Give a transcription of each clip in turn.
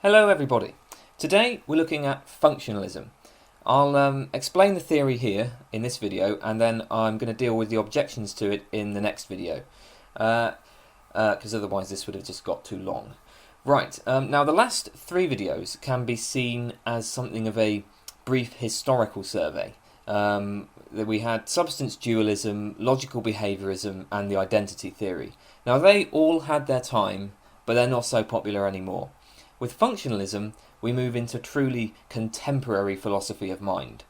Hello everybody. Today we're looking at functionalism. I'll explain the theory here in this video, and then I'm going to deal with the objections to it in the next video, because otherwise this would have just got too long. Right, now the last three videos can be seen as something of a brief historical survey. We had substance dualism, logical behaviourism, and the identity theory. Now they all had their time, but they're not so popular anymore. With functionalism, we move into truly contemporary philosophy of mind.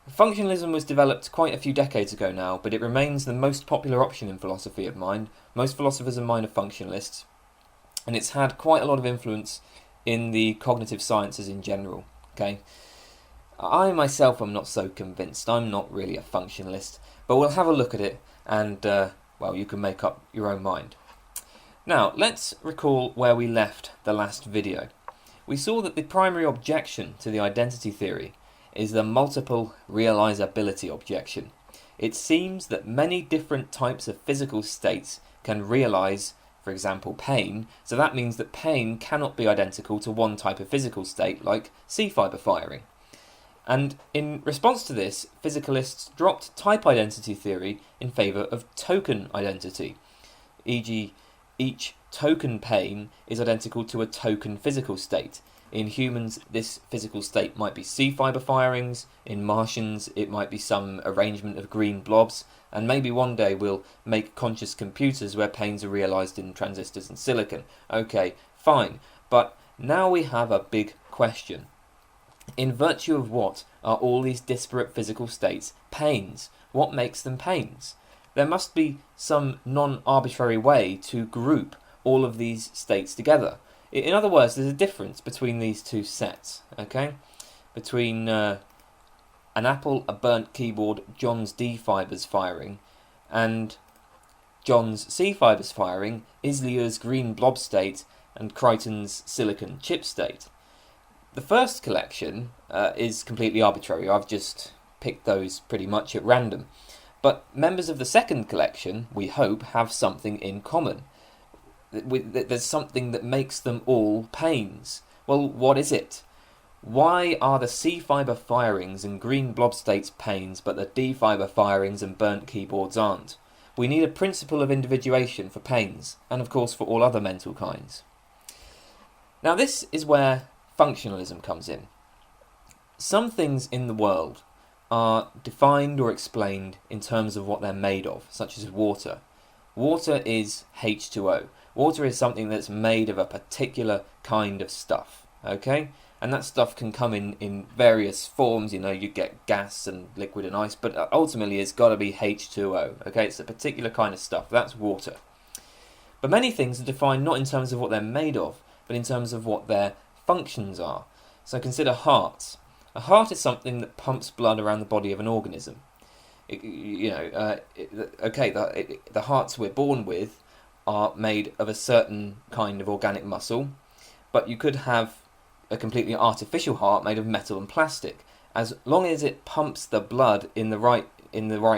Functionalism was developed quite a few decades ago now, but it remains the most popular option in philosophy of mind. Most philosophers of mind are functionalists, and it's had quite a lot of influence in the cognitive sciences in general. Okay, I myself am not so convinced. I'm not really a functionalist, but we'll have a look at it, and well, you can make up your own mind. Now, let's recall where we left the last video. We saw that the primary objection to the identity theory is the multiple realizability objection. It seems that many different types of physical states can realize, for example, pain, so that means that pain cannot be identical to one type of physical state, like C-fibre firing. And in response to this, physicalists dropped type identity theory in favour of token identity, e.g. each token pain is identical to a token physical state. In humans, this physical state might be C-fibre firings, in Martians it might be some arrangement of green blobs, and maybe one day we'll make conscious computers where pains are realised in transistors and silicon. Okay, fine, but now we have a big question. In virtue of what are all these disparate physical states pains? What makes them pains? There must be some non-arbitrary way to group all of these states together. In other words, there's a difference between these two sets, okay? Between an apple, a burnt keyboard, John's D fibres firing, and John's C fibres firing, Islier's green blob state, and Crichton's silicon chip state. The first collection is completely arbitrary. I've just picked those pretty much at random. But members of the second collection, we hope, have something in common. There's something that makes them all pains. Well, what is it? Why are the C-fibre firings and green blob states pains, but the D-fibre firings and burnt keyboards aren't? We need a principle of individuation for pains, and of course for all other mental kinds. Now this is where functionalism comes in. Some things in the world are defined or explained in terms of what they're made of, such as water. Water is H2O. Water is something that's made of a particular kind of stuff, okay? And that stuff can come in various forms. You know, you get gas and liquid and ice, but ultimately it's got to be H2O, okay? It's a particular kind of stuff. That's water. But many things are defined not in terms of what they're made of, but in terms of what their functions are. So consider hearts. A heart is something that pumps blood around the body of an organism. The hearts we're born with are made of a certain kind of organic muscle, but you could have a completely artificial heart made of metal and plastic. As long as it pumps the blood in the right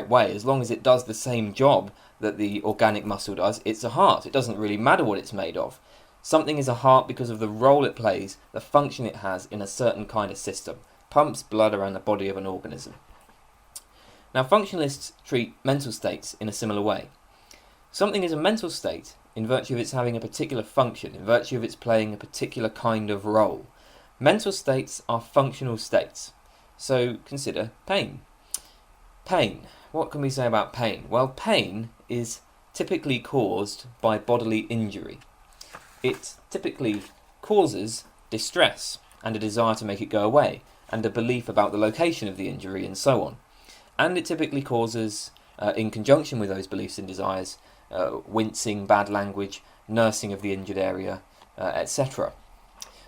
way, as long as it does the same job that the organic muscle does, it's a heart. It doesn't really matter what it's made of. Something is a heart because of the role it plays, the function it has in a certain kind of system. Pumps blood around the body of an organism. Now, functionalists treat mental states in a similar way. Something is a mental state in virtue of its having a particular function, in virtue of its playing a particular kind of role. Mental states are functional states. So consider pain. Pain. What can we say about pain? Well, pain is typically caused by bodily injury. It typically causes distress and a desire to make it go away, and a belief about the location of the injury, and so on. And it typically causes, in conjunction with those beliefs and desires, wincing, bad language, nursing of the injured area, etc.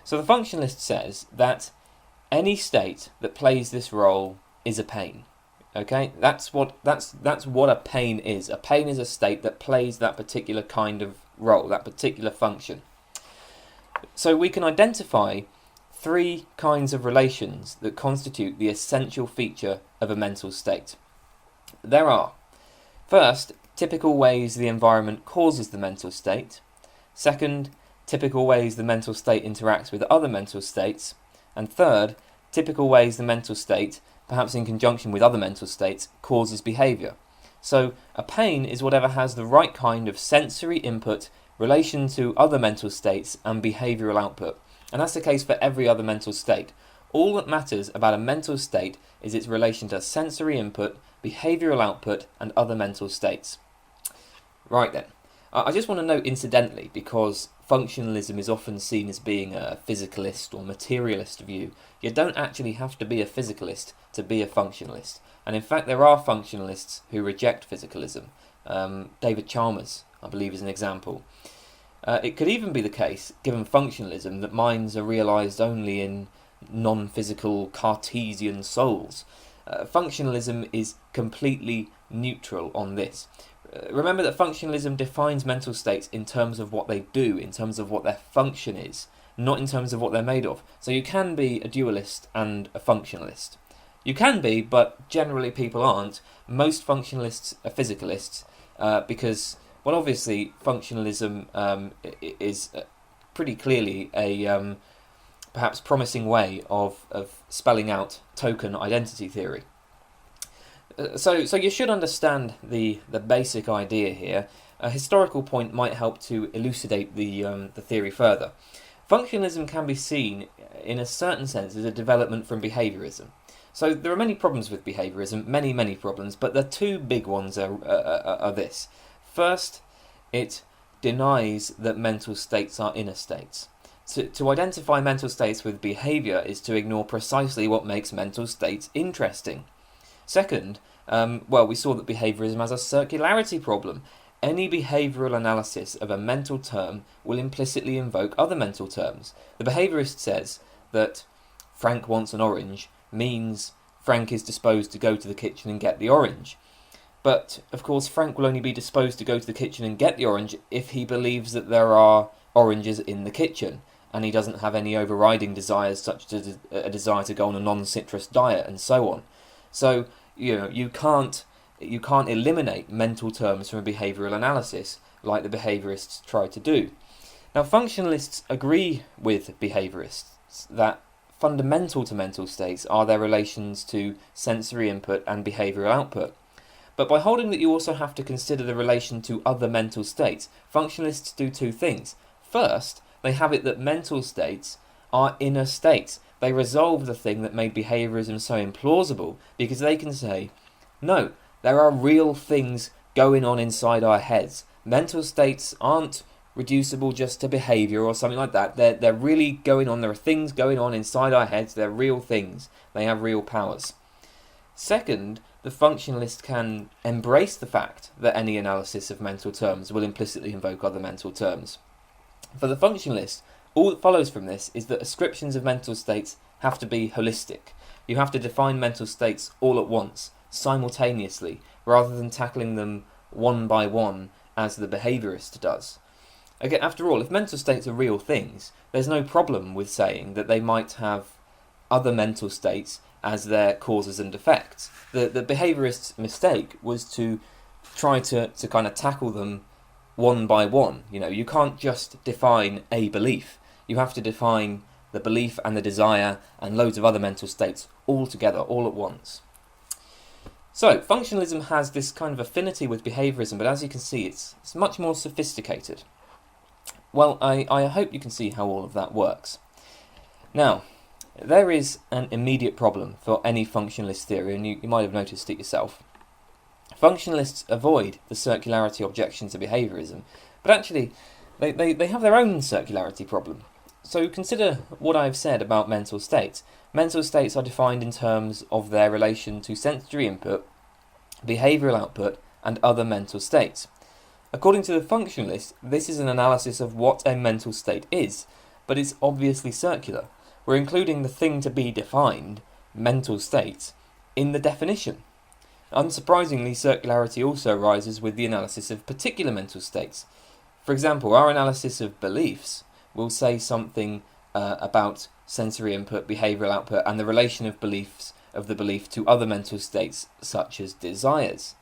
So the functionalist says that any state that plays this role is a pain. Okay, that's what a pain is. A pain is a state that plays that particular kind of role, that particular function. So we can identify three kinds of relations that constitute the essential feature of a mental state. There are, first, typical ways the environment causes the mental state. Second, typical ways the mental state interacts with other mental states, and third, typical ways the mental state, perhaps in conjunction with other mental states, causes behaviour. So a pain is whatever has the right kind of sensory input, relation to other mental states, and behavioural output. And that's the case for every other mental state. All that matters about a mental state is its relation to sensory input, behavioural output, and other mental states. Right then, I just want to note incidentally, because functionalism is often seen as being a physicalist or materialist view, you don't actually have to be a physicalist to be a functionalist. And in fact, there are functionalists who reject physicalism. David Chalmers, I believe, is an example. It could even be the case, given functionalism, that minds are realised only in non-physical Cartesian souls. Functionalism is completely neutral on this. Remember that functionalism defines mental states in terms of what they do, in terms of what their function is, not in terms of what they're made of. So you can be a dualist and a functionalist. You can be, but generally people aren't. Most functionalists are physicalists because, well, obviously functionalism is pretty clearly a perhaps promising way of spelling out token identity theory. So you should understand the basic idea here. A historical point might help to elucidate the theory further. Functionalism can be seen, in a certain sense, as a development from behaviourism. So there are many problems with behaviourism, many problems, but the two big ones are this. First, it denies that mental states are inner states. To identify mental states with behaviour is to ignore precisely what makes mental states interesting. Second, we saw that behaviourism has a circularity problem. Any behavioural analysis of a mental term will implicitly invoke other mental terms. The behaviourist says that Frank wants an orange means Frank is disposed to go to the kitchen and get the orange. But, of course, Frank will only be disposed to go to the kitchen and get the orange if he believes that there are oranges in the kitchen, and he doesn't have any overriding desires such as a desire to go on a non-citrus diet and so on. So, you can't eliminate mental terms from a behavioural analysis like the behaviourists try to do. Now, functionalists agree with behaviourists that fundamental to mental states are their relations to sensory input and behavioural output. But by holding that you also have to consider the relation to other mental states, functionalists do two things. First, they have it that mental states are inner states. They resolve the thing that made behaviourism so implausible because they can say, no, there are real things going on inside our heads. Mental states aren't reducible just to behaviour or something like that. They're really going on. There are things going on inside our heads. They're real things. They have real powers. Second, the functionalist can embrace the fact that any analysis of mental terms will implicitly invoke other mental terms. For the functionalist, all that follows from this is that ascriptions of mental states have to be holistic. You have to define mental states all at once, simultaneously, rather than tackling them one by one as the behaviourist does. Again, after all, if mental states are real things, there's no problem with saying that they might have other mental states as their causes and effects. The behaviourist's mistake was to try to kind of tackle them one by one. You can't just define a belief. You have to define the belief and the desire and loads of other mental states all together, all at once. So, functionalism has this kind of affinity with behaviourism, but as you can see, it's much more sophisticated. Well, I hope you can see how all of that works. Now, there is an immediate problem for any functionalist theory, and you might have noticed it yourself. Functionalists avoid the circularity objection to behaviourism, but actually they have their own circularity problem. So consider what I've said about mental states. Mental states are defined in terms of their relation to sensory input, behavioural output, and other mental states. According to the functionalist, this is an analysis of what a mental state is, but it's obviously circular. We're including the thing to be defined, mental states, in the definition. Unsurprisingly, circularity also arises with the analysis of particular mental states. For example, our analysis of beliefs will say something about sensory input, behavioural output, and the relation of the belief to other mental states, such as desires.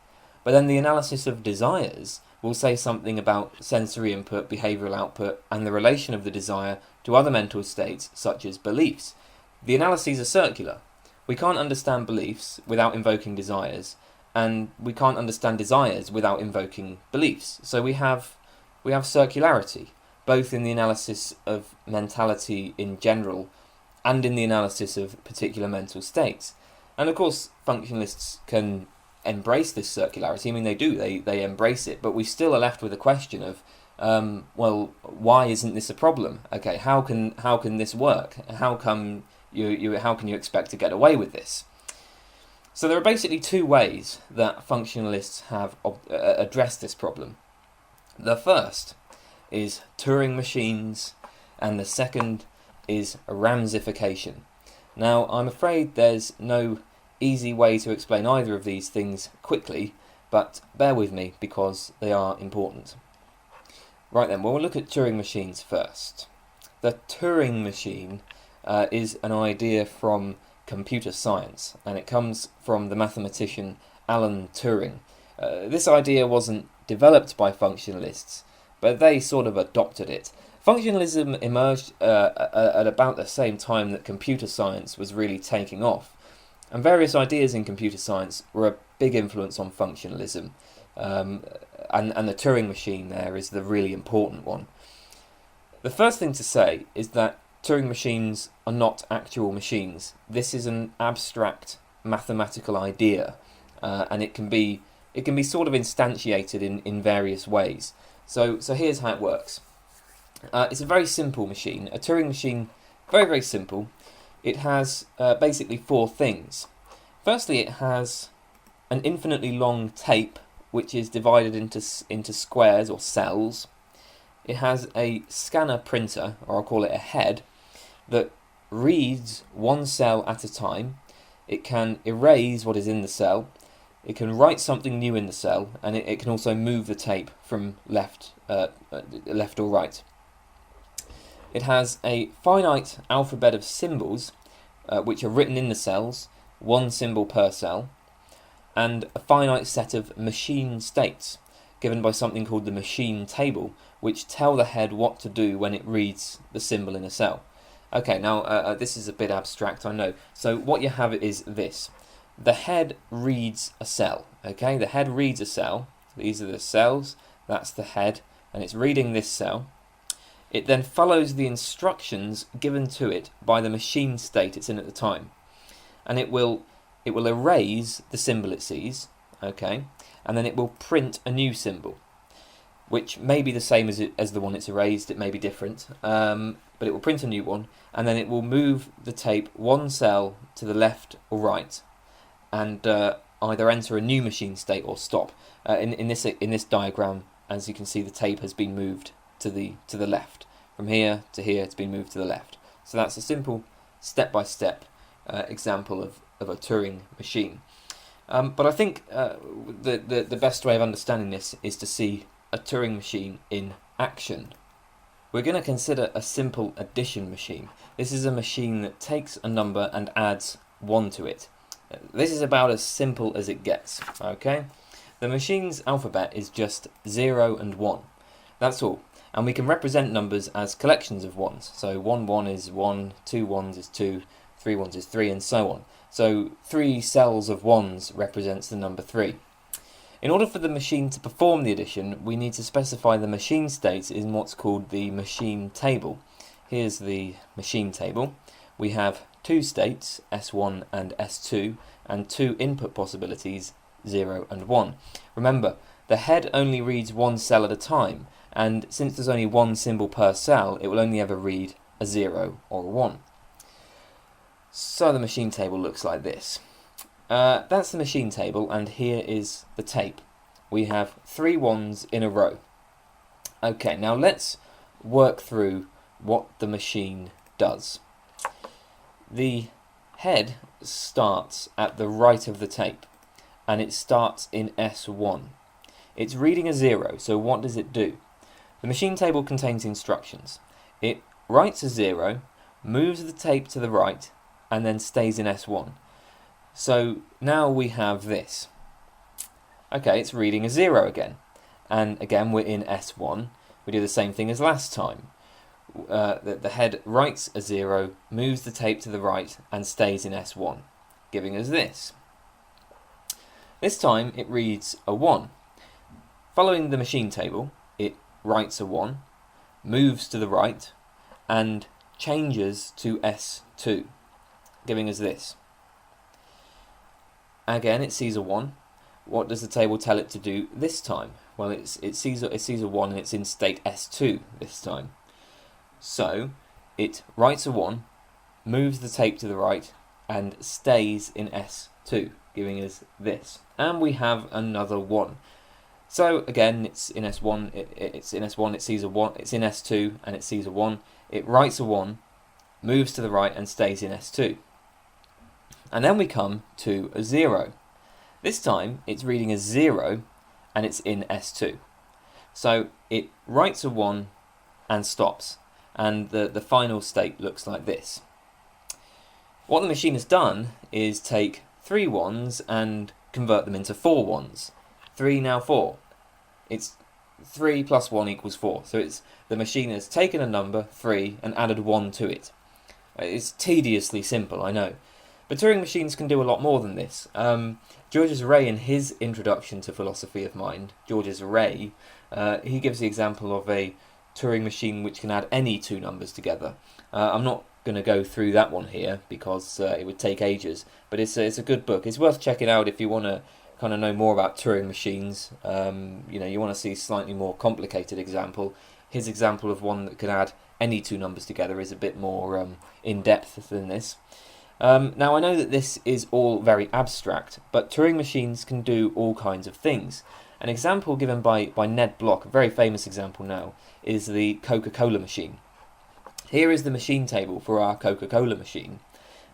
But then the analysis of desires will say something about sensory input, behavioural output, and the relation of the desire to other mental states such as beliefs. The analyses are circular. We can't understand beliefs without invoking desires, and we can't understand desires without invoking beliefs. So we have circularity, both in the analysis of mentality in general and in the analysis of particular mental states. And of course, functionalists can embrace this circularity. I mean, they do, they embrace it, but we still are left with a question of, well, why isn't this a problem? Okay, how can this work? How can you expect to get away with this? So there are basically two ways that functionalists have addressed this problem. The first is Turing machines, and the second is Ramsification. Now, I'm afraid there's no easy way to explain either of these things quickly, but bear with me because they are important. Right then, we'll look at Turing machines first. The Turing machine is an idea from computer science, and it comes from the mathematician Alan Turing. This idea wasn't developed by functionalists, but they sort of adopted it. Functionalism emerged at about the same time that computer science was really taking off, and various ideas in computer science were a big influence on functionalism, and the Turing machine there is the really important one. The first thing to say is that Turing machines are not actual machines. This is an abstract mathematical idea, and it can be sort of instantiated in various ways. So here's how it works. It's a very simple machine. A Turing machine, very, very simple. It has basically four things. Firstly, it has an infinitely long tape, which is divided into squares or cells. It has a scanner printer, or I'll call it a head, that reads one cell at a time. It can erase what is in the cell. It can write something new in the cell, and it can also move the tape from left or right. It has a finite alphabet of symbols, which are written in the cells, one symbol per cell, and a finite set of machine states, given by something called the machine table, which tell the head what to do when it reads the symbol in a cell. Okay, now this is a bit abstract, I know. So what you have is this. The head reads a cell, okay? The head reads a cell. These are the cells, that's the head, and it's reading this cell. It then follows the instructions given to it by the machine state it's in at the time. And it will erase the symbol it sees, okay? And then it will print a new symbol, which may be the same as the one it's erased, it may be different, but it will print a new one, and then it will move the tape one cell to the left or right, and either enter a new machine state or stop. In this diagram, as you can see, the tape has been moved to the left. From here to here, it's been moved to the left. So that's a simple step-by-step example of a Turing machine. But I think the best way of understanding this is to see a Turing machine in action. We're going to consider a simple addition machine. This is a machine that takes a number and adds 1 to it. This is about as simple as it gets, okay? The machine's alphabet is just 0 and 1. That's all. And we can represent numbers as collections of ones. So 1 1 is 1, 2 1s is 2, 3 1s is 3, and so on. So 3 cells of 1s represents the number 3. In order for the machine to perform the addition, we need to specify the machine states in what's called the machine table. Here's the machine table. We have 2 states, S1 and S2, and 2 input possibilities, 0 and 1. Remember, the head only reads 1 cell at a time, and since there's only 1 symbol per cell, it will only ever read a 0 or a 1. So the machine table looks like this. That's the machine table, and here is the tape. We have 3 1s in a row. Okay, now let's work through what the machine does. The head starts at the right of the tape, and it starts in S1. It's reading a 0, so what does it do? The machine table contains instructions. It writes a 0, moves the tape to the right, and then stays in S1. So now we have this. Okay, it's reading a 0 again. and again we're in S1, we do the same thing as last time. The head writes a 0, moves the tape to the right, and stays in S1, giving us this. This time it reads a 1. Following the machine table, it writes a 1, moves to the right, and changes to S2, giving us this. Again, it sees a 1. What does the table tell it to do this time? Well, it sees a 1 and it's in state S2 this time. So it writes a 1, moves the tape to the right, and stays in S2, giving us this. And we have another 1. So again, it's in S1. It's in S1. It sees a 1. It's in S2 and it sees a 1. It writes a 1, moves to the right, and stays in S2. And then we come to a 0. This time it's reading a 0 and it's in S2. So it writes a 1 and stops, and the final state looks like this. What the machine has done is take 3 1s and convert them into 4 1s. 3 now 4. It's 3 plus 1 equals 4. So the machine has taken a number, 3, and added 1 to it. It's tediously simple, I know. But Turing machines can do a lot more than this. Georges Ray, in his introduction to philosophy of mind, Georges Ray, he gives the example of a Turing machine which can add any 2 numbers together. I'm not going to go through that one here because it would take ages, but it's a good book. It's worth checking out if you want to kind of know more about Turing machines. You want to see a slightly more complicated example. His example of one that can add any 2 numbers together is a bit more in-depth than this. Now I know that this is all very abstract, but Turing machines can do all kinds of things. An example given by Ned Block, a very famous example now, is the Coca-Cola machine. Here is the machine table for our Coca-Cola machine,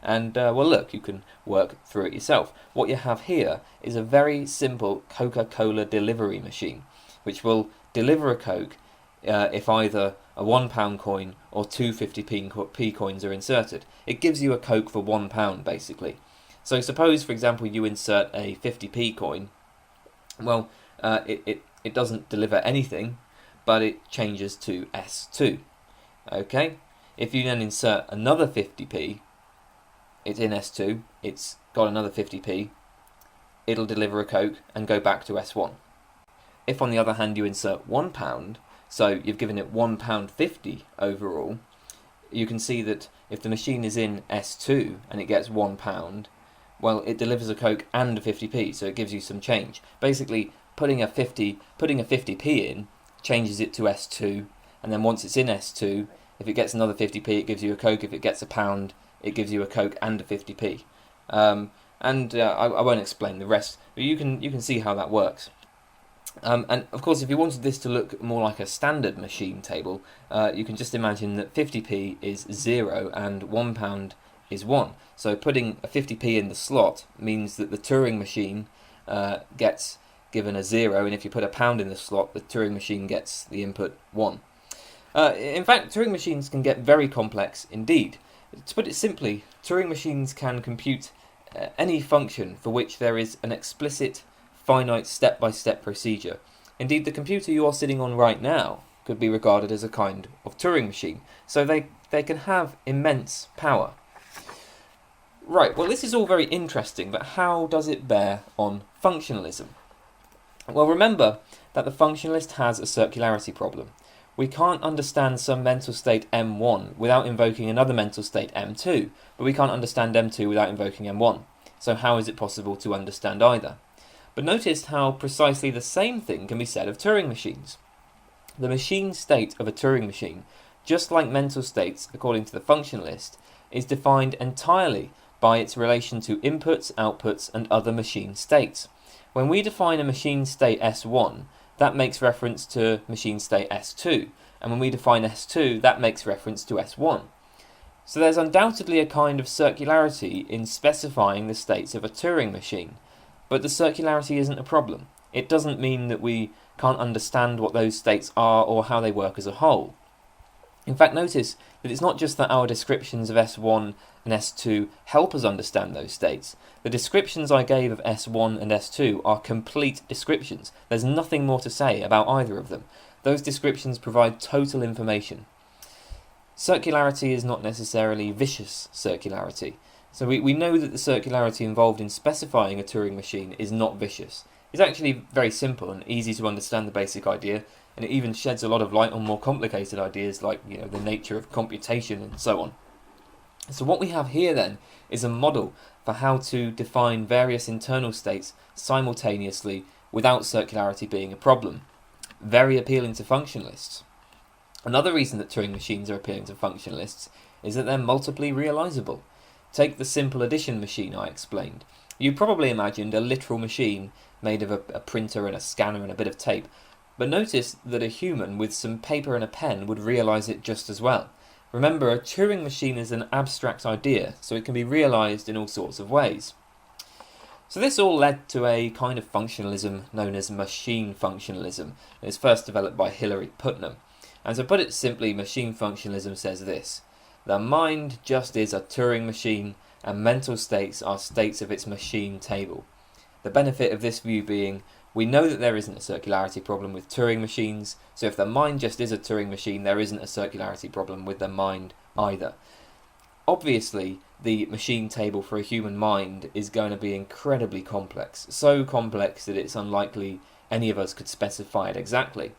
and well, look, you can work through it yourself. What you have here is a very simple Coca-Cola delivery machine, which will deliver a Coke if either a £1 coin or 2 50p coins are inserted. It gives you a Coke for £1 basically. So suppose, for example, you insert a 50p coin. Well, it doesn't deliver anything, but it changes to S2. Okay, if you then insert another 50p, it's in S2, it's got another 50p, it'll deliver a Coke and go back to S1. If on the other hand you insert £1, so you've given it £1.50 overall, you can see that if the machine is in S2 and it gets £1, well, it delivers a Coke and a 50p, so it gives you some change. Basically, putting a 50p in changes it to S2, and then once it's in S2, if it gets another 50p, it gives you a Coke. If it gets £1, it gives you a Coke and a 50p. I won't explain the rest, but you can see how that works. And of course, if you wanted this to look more like a standard machine table, you can just imagine that 50p is 0 and £1 is 1. So putting a 50p in the slot means that the Turing machine gets given a 0, and if you put a pound in the slot, the Turing machine gets the input 1. In fact, Turing machines can get very complex indeed. To put it simply, Turing machines can compute any function for which there is an explicit, finite step-by-step procedure. Indeed, the computer you are sitting on right now could be regarded as a kind of Turing machine, so they can have immense power. Right, well, this is all very interesting, but how does it bear on functionalism? Well, remember that the functionalist has a circularity problem. We can't understand some mental state M1 without invoking another mental state M2, but we can't understand M2 without invoking M1. So how is it possible to understand either? But notice how precisely the same thing can be said of Turing machines. The machine state of a Turing machine, just like mental states according to the functionalist, is defined entirely by its relation to inputs, outputs, and other machine states. When we define a machine state S1, that makes reference to machine state S2, and when we define S2, that makes reference to S1. So there's undoubtedly a kind of circularity in specifying the states of a Turing machine, but the circularity isn't a problem. It doesn't mean that we can't understand what those states are or how they work as a whole. In fact, notice that it's not just that our descriptions of S1 and S2 help us understand those states. The descriptions I gave of S1 and S2 are complete descriptions. There's nothing more to say about either of them. Those descriptions provide total information. Circularity is not necessarily vicious circularity. So we know that the circularity involved in specifying a Turing machine is not vicious. It's actually very simple and easy to understand the basic idea, and it even sheds a lot of light on more complicated ideas like the nature of computation and so on. So what we have here then is a model for how to define various internal states simultaneously without circularity being a problem. Very appealing to functionalists. Another reason that Turing machines are appealing to functionalists is that they're multiply realizable. Take the simple addition machine I explained. You probably imagined a literal machine made of a printer and a scanner and a bit of tape, but notice that a human with some paper and a pen would realize it just as well. Remember, a Turing machine is an abstract idea, so it can be realized in all sorts of ways. So this all led to a kind of functionalism known as machine functionalism. It was first developed by Hilary Putnam. And to put it simply, machine functionalism says this: the mind just is a Turing machine, and mental states are states of its machine table. The benefit of this view being, we know that there isn't a circularity problem with Turing machines, so if the mind just is a Turing machine, there isn't a circularity problem with the mind either. Obviously, the machine table for a human mind is going to be incredibly complex, so complex that it's unlikely any of us could specify it exactly.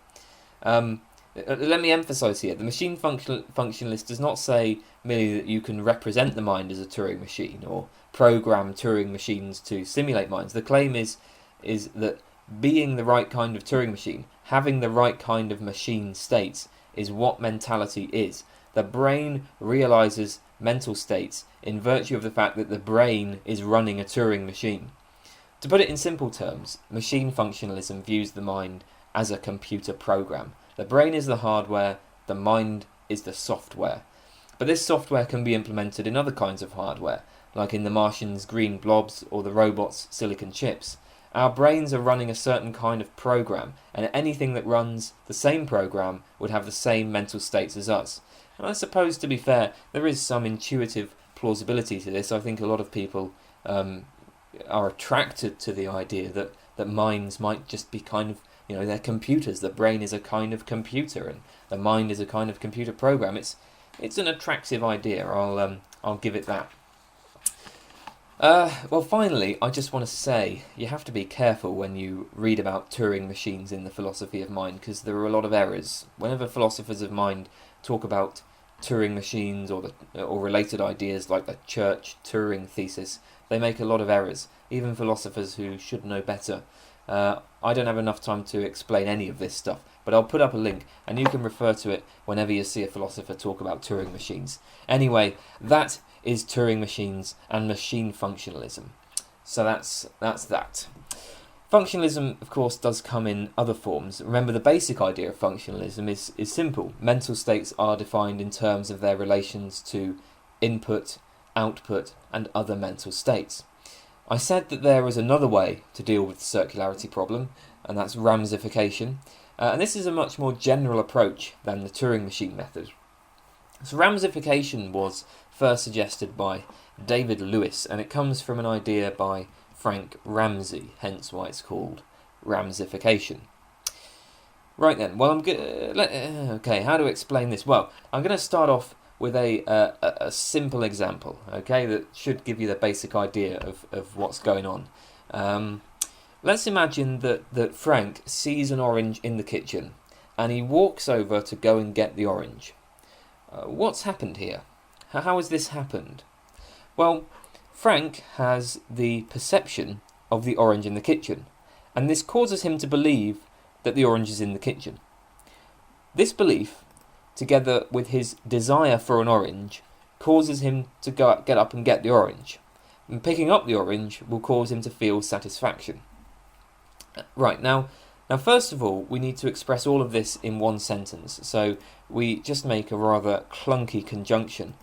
Let me emphasize here, the machine functionalist does not say merely that you can represent the mind as a Turing machine or program Turing machines to simulate minds. The claim is that being the right kind of Turing machine, having the right kind of machine states, is what mentality is. The brain realizes mental states in virtue of the fact that the brain is running a Turing machine. To put it in simple terms, machine functionalism views the mind as a computer program. The brain is the hardware, the mind is the software. But this software can be implemented in other kinds of hardware, like in the Martians' green blobs or the robots' silicon chips. Our brains are running a certain kind of program, and anything that runs the same program would have the same mental states as us. And I suppose, to be fair, there is some intuitive plausibility to this. I think a lot of people are attracted to the idea that minds might just be kind of, they're computers. The brain is a kind of computer, and the mind is a kind of computer program. It's an attractive idea. I'll give it that. Well, finally, I just want to say you have to be careful when you read about Turing machines in the philosophy of mind, because there are a lot of errors. Whenever philosophers of mind talk about Turing machines or related ideas like the Church-Turing thesis, they make a lot of errors, even philosophers who should know better. I don't have enough time to explain any of this stuff, but I'll put up a link and you can refer to it whenever you see a philosopher talk about Turing machines. Anyway, that is Turing machines and machine functionalism. So that's that. Functionalism, of course, does come in other forms. Remember, the basic idea of functionalism is simple. Mental states are defined in terms of their relations to input, output, and other mental states. I said that there was another way to deal with the circularity problem, and that's Ramsification. And this is a much more general approach than the Turing machine method. So Ramsification was first suggested by David Lewis, and it comes from an idea by Frank Ramsay, hence why it's called Ramsification. Right then, well, okay, how to explain this? Well, I'm going to start off with a simple example, okay, that should give you the basic idea of what's going on. Let's imagine that Frank sees an orange in the kitchen, and he walks over to go and get the orange. What's happened here? How has this happened? Well, Frank has the perception of the orange in the kitchen, and this causes him to believe that the orange is in the kitchen. This belief, together with his desire for an orange, causes him to get up and get the orange. And picking up the orange will cause him to feel satisfaction. Right, now first of all, we need to express all of this in one sentence, so we just make a rather clunky conjunction.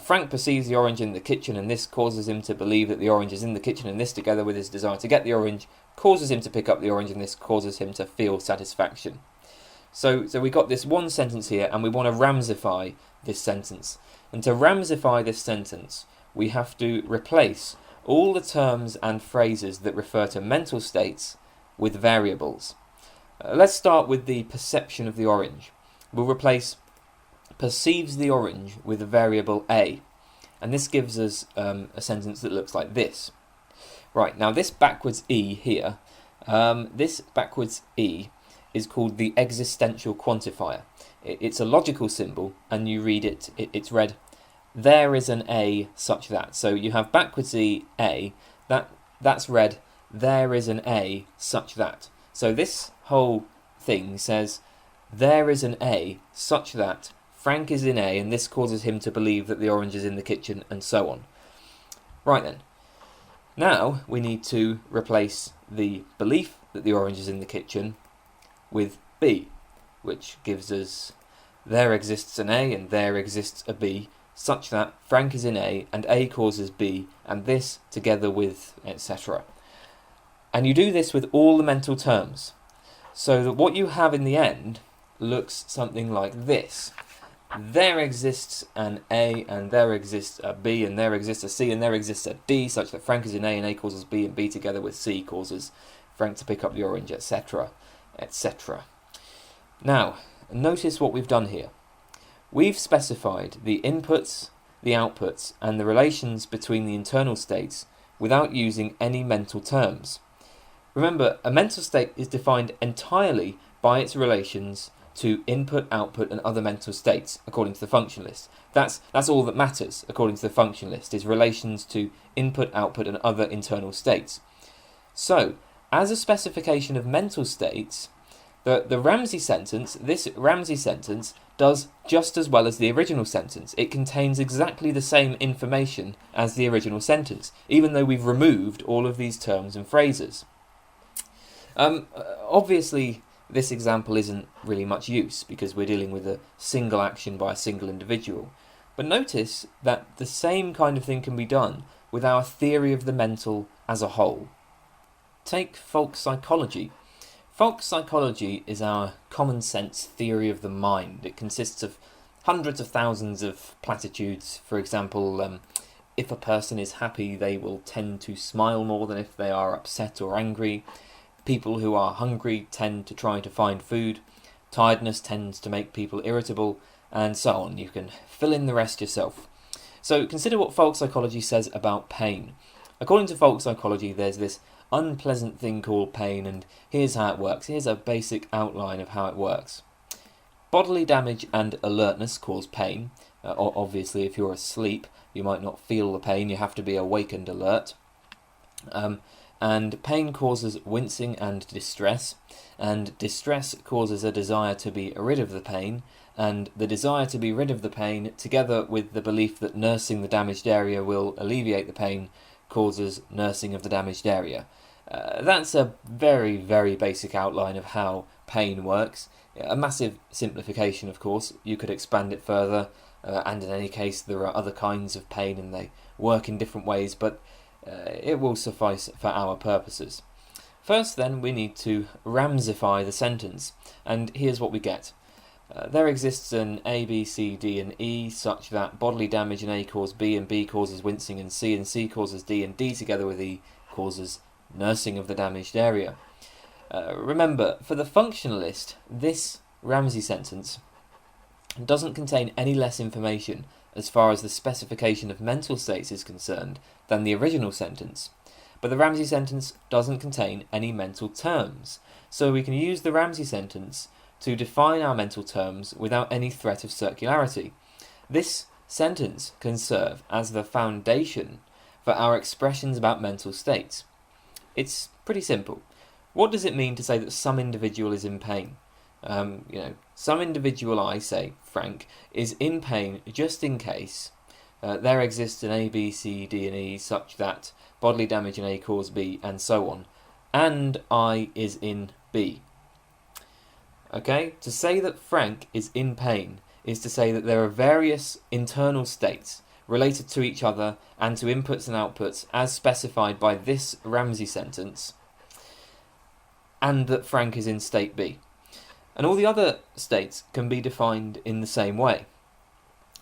Frank perceives the orange in the kitchen, and this causes him to believe that the orange is in the kitchen, and this, together with his desire to get the orange, causes him to pick up the orange, and this causes him to feel satisfaction. So we got this one sentence here, and we want to Ramsify this sentence. And to Ramsify this sentence, we have to replace all the terms and phrases that refer to mental states with variables. Let's start with the perception of the orange. We'll replace perceives the orange with the variable A. And this gives us a sentence that looks like this. Right, now this backwards E here, this backwards E is called the existential quantifier. It's a logical symbol, and you read it, it's read, there is an A such that. So you have backwards E, A, that's read, there is an A such that. So this whole thing says, there is an A such that Frank is in A, and this causes him to believe that the orange is in the kitchen, and so on. Right then, now we need to replace the belief that the orange is in the kitchen with B, which gives us there exists an A and there exists a B, such that Frank is in A and A causes B, and this together with etc. And you do this with all the mental terms, so that what you have in the end looks something like this. There exists an A, and there exists a B, and there exists a C, and there exists a D, such that Frank is in A, and A causes B, and B together with C causes Frank to pick up the orange, etc., etc. Now, notice what we've done here. We've specified the inputs, the outputs, and the relations between the internal states without using any mental terms. Remember, a mental state is defined entirely by its relations to input, output, and other mental states, according to the functionalist. That's all that matters, according to the functionalist, is relations to input, output, and other internal states. So, as a specification of mental states, the Ramsay sentence, this Ramsay sentence, does just as well as the original sentence. It contains exactly the same information as the original sentence, even though we've removed all of these terms and phrases. Obviously, this example isn't really much use because we're dealing with a single action by a single individual. But notice that the same kind of thing can be done with our theory of the mental as a whole. Take folk psychology. Folk psychology is our common sense theory of the mind. It consists of hundreds of thousands of platitudes. For example, if a person is happy, they will tend to smile more than if they are upset or angry. People who are hungry tend to try to find food. Tiredness tends to make people irritable, and so on. You can fill in the rest yourself. So consider what folk psychology says about pain. According to folk psychology, there's this unpleasant thing called pain, and here's how it works. Here's a basic outline of how it works. Bodily damage and alertness cause pain. Obviously, if you're asleep, you might not feel the pain. You have to be awake and alert. And pain causes wincing and distress causes a desire to be rid of the pain, and the desire to be rid of the pain, together with the belief that nursing the damaged area will alleviate the pain, causes nursing of the damaged area. That's a very, very basic outline of how pain works. A massive simplification, of course. You could expand it further, and in any case there are other kinds of pain and they work in different ways, but it will suffice for our purposes. First then, we need to Ramsify the sentence, and here's what we get. There exists an A, B, C, D, and E such that bodily damage in A causes B, and B causes wincing in C, and C causes D, and D together with E causes nursing of the damaged area. Remember, for the functionalist, this Ramsay sentence doesn't contain any less information as far as the specification of mental states is concerned than the original sentence. But the Ramsay sentence doesn't contain any mental terms, so we can use the Ramsay sentence to define our mental terms without any threat of circularity. This sentence can serve as the foundation for our expressions about mental states. It's pretty simple. What does it mean to say that some individual is in pain? Some individual, I say, Frank, is in pain just in case there exists an A, B, C, D, and E such that bodily damage in A causes B, and so on, and I is in B. Okay, to say that Frank is in pain is to say that there are various internal states related to each other and to inputs and outputs as specified by this Ramsay sentence, and that Frank is in state B. And all the other states can be defined in the same way.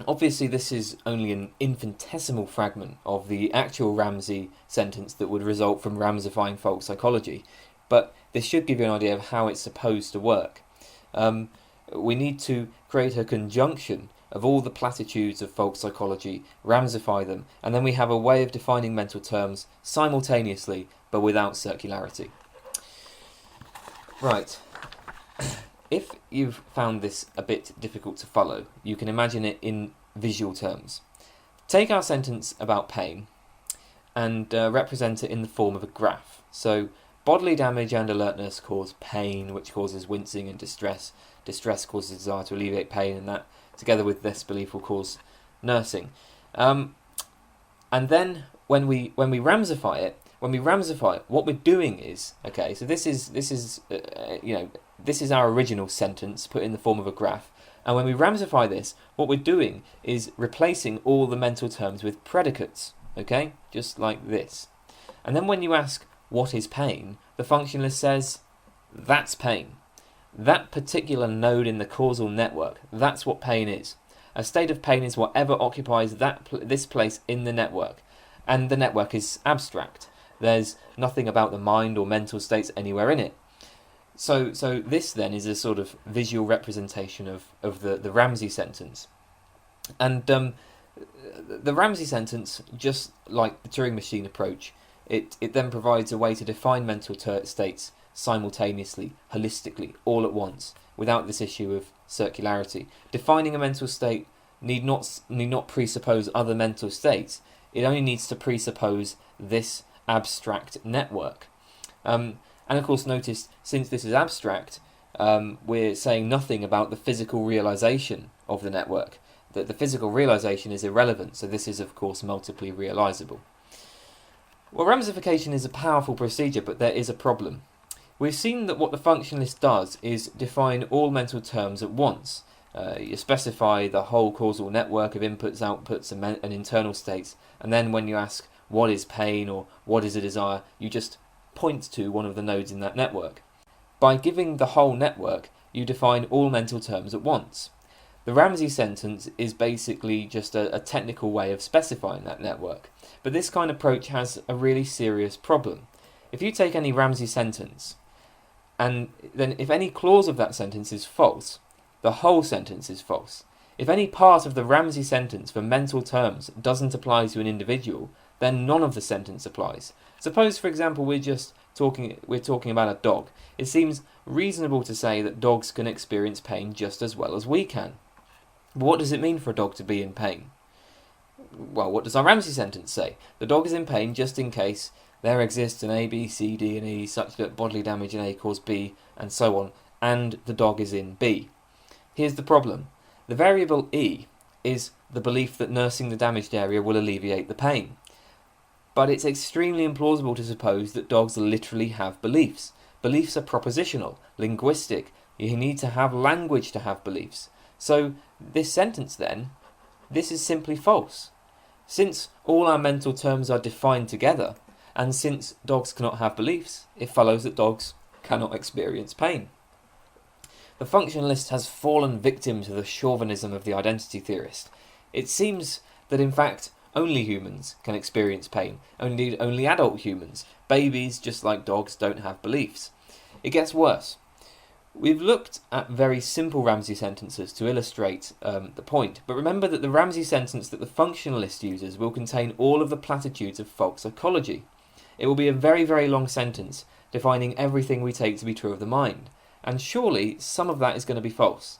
Obviously, this is only an infinitesimal fragment of the actual Ramsay sentence that would result from Ramsifying folk psychology, but this should give you an idea of how it's supposed to work. We need to create a conjunction of all the platitudes of folk psychology, Ramsify them, and then we have a way of defining mental terms simultaneously, but without circularity. Right. If you've found this a bit difficult to follow, you can imagine it in visual terms. Take our sentence about pain and represent it in the form of a graph. So, bodily damage and alertness cause pain, which causes wincing and distress. Distress causes desire to alleviate pain, and that, together with this belief, will cause nursing. And then when we Ramsify it, what we're doing is, okay, so this is our original sentence put in the form of a graph, and when we Ramsify this, what we're doing is replacing all the mental terms with predicates, okay, just like this. And then when you ask, what is pain, the functionalist says, that's pain. That particular node in the causal network, that's what pain is. A state of pain is whatever occupies this place in the network, and the network is abstract. There's nothing about the mind or mental states anywhere in it. So this then is a sort of visual representation of the Ramsay sentence. And the Ramsay sentence, just like the Turing Machine approach, it then provides a way to define mental states simultaneously, holistically, all at once, without this issue of circularity. Defining a mental state need not presuppose other mental states. It only needs to presuppose this abstract network. And of course, notice, since this is abstract, we're saying nothing about the physical realization of the network. That the physical realization is irrelevant, so this is of course multiply realizable. Well, Ramsification is a powerful procedure, but there is a problem. We've seen that what the functionalist does is define all mental terms at once. You specify the whole causal network of inputs, outputs, and internal states, and then when you ask what is pain or what is a desire, you just point to one of the nodes in that network. By giving the whole network, you define all mental terms at once. The Ramsay sentence is basically just a technical way of specifying that network, but this kind of approach has a really serious problem. If you take any Ramsay sentence, and then if any clause of that sentence is false, the whole sentence is false. If any part of the Ramsay sentence for mental terms doesn't apply to an individual, then none of the sentence applies. Suppose, for example, we're talking about a dog. It seems reasonable to say that dogs can experience pain just as well as we can. But what does it mean for a dog to be in pain? Well, what does our Ramsay sentence say? The dog is in pain just in case there exists an A, B, C, D, and E such that bodily damage in A cause B, and so on, and the dog is in B. Here's the problem. The variable E is the belief that nursing the damaged area will alleviate the pain. But it's extremely implausible to suppose that dogs literally have beliefs. Beliefs are propositional, linguistic. You need to have language to have beliefs. So this sentence then, this is simply false. Since all our mental terms are defined together, and since dogs cannot have beliefs, it follows that dogs cannot experience pain. The functionalist has fallen victim to the chauvinism of the identity theorist. It seems that in fact only humans can experience pain, only adult humans. Babies, just like dogs, don't have beliefs. It gets worse. We've looked at very simple Ramsay sentences to illustrate the point, but remember that the Ramsay sentence that the functionalist uses will contain all of the platitudes of folk psychology. It will be a very, very long sentence defining everything we take to be true of the mind, and surely some of that is going to be false.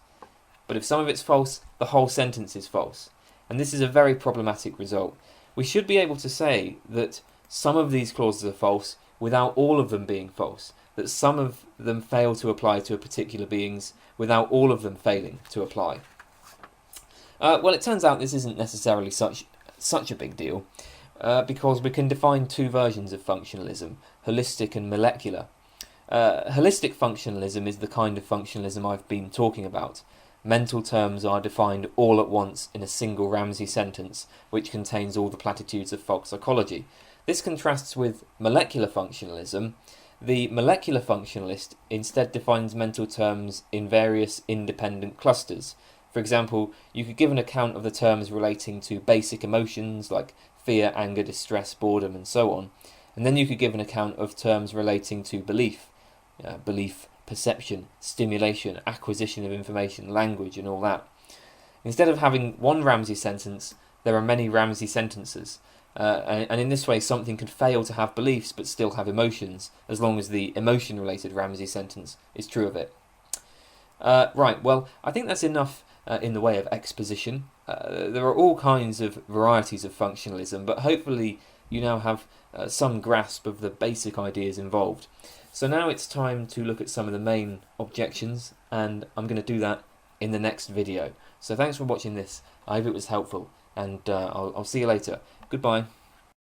But if some of it's false, the whole sentence is false. And this is a very problematic result. We should be able to say that some of these clauses are false without all of them being false, that some of them fail to apply to a particular beings without all of them failing to apply. Well, it turns out this isn't necessarily such a big deal, because we can define two versions of functionalism, holistic and molecular. Holistic functionalism is the kind of functionalism I've been talking about. Mental terms are defined all at once in a single Ramsay sentence, which contains all the platitudes of folk psychology. This contrasts with molecular functionalism, The molecular functionalist instead defines mental terms in various independent clusters. For example, you could give an account of the terms relating to basic emotions like fear, anger, distress, boredom, and so on. And then you could give an account of terms relating to belief, perception, stimulation, acquisition of information, language, and all that. Instead of having one Ramsay sentence, there are many Ramsay sentences. And in this way, something can fail to have beliefs but still have emotions, as long as the emotion-related Ramsay sentence is true of it. Right, well, I think that's enough in the way of exposition. There are all kinds of varieties of functionalism, but hopefully you now have some grasp of the basic ideas involved. So now it's time to look at some of the main objections, and I'm going to do that in the next video. So thanks for watching this. I hope it was helpful, and I'll see you later. Goodbye.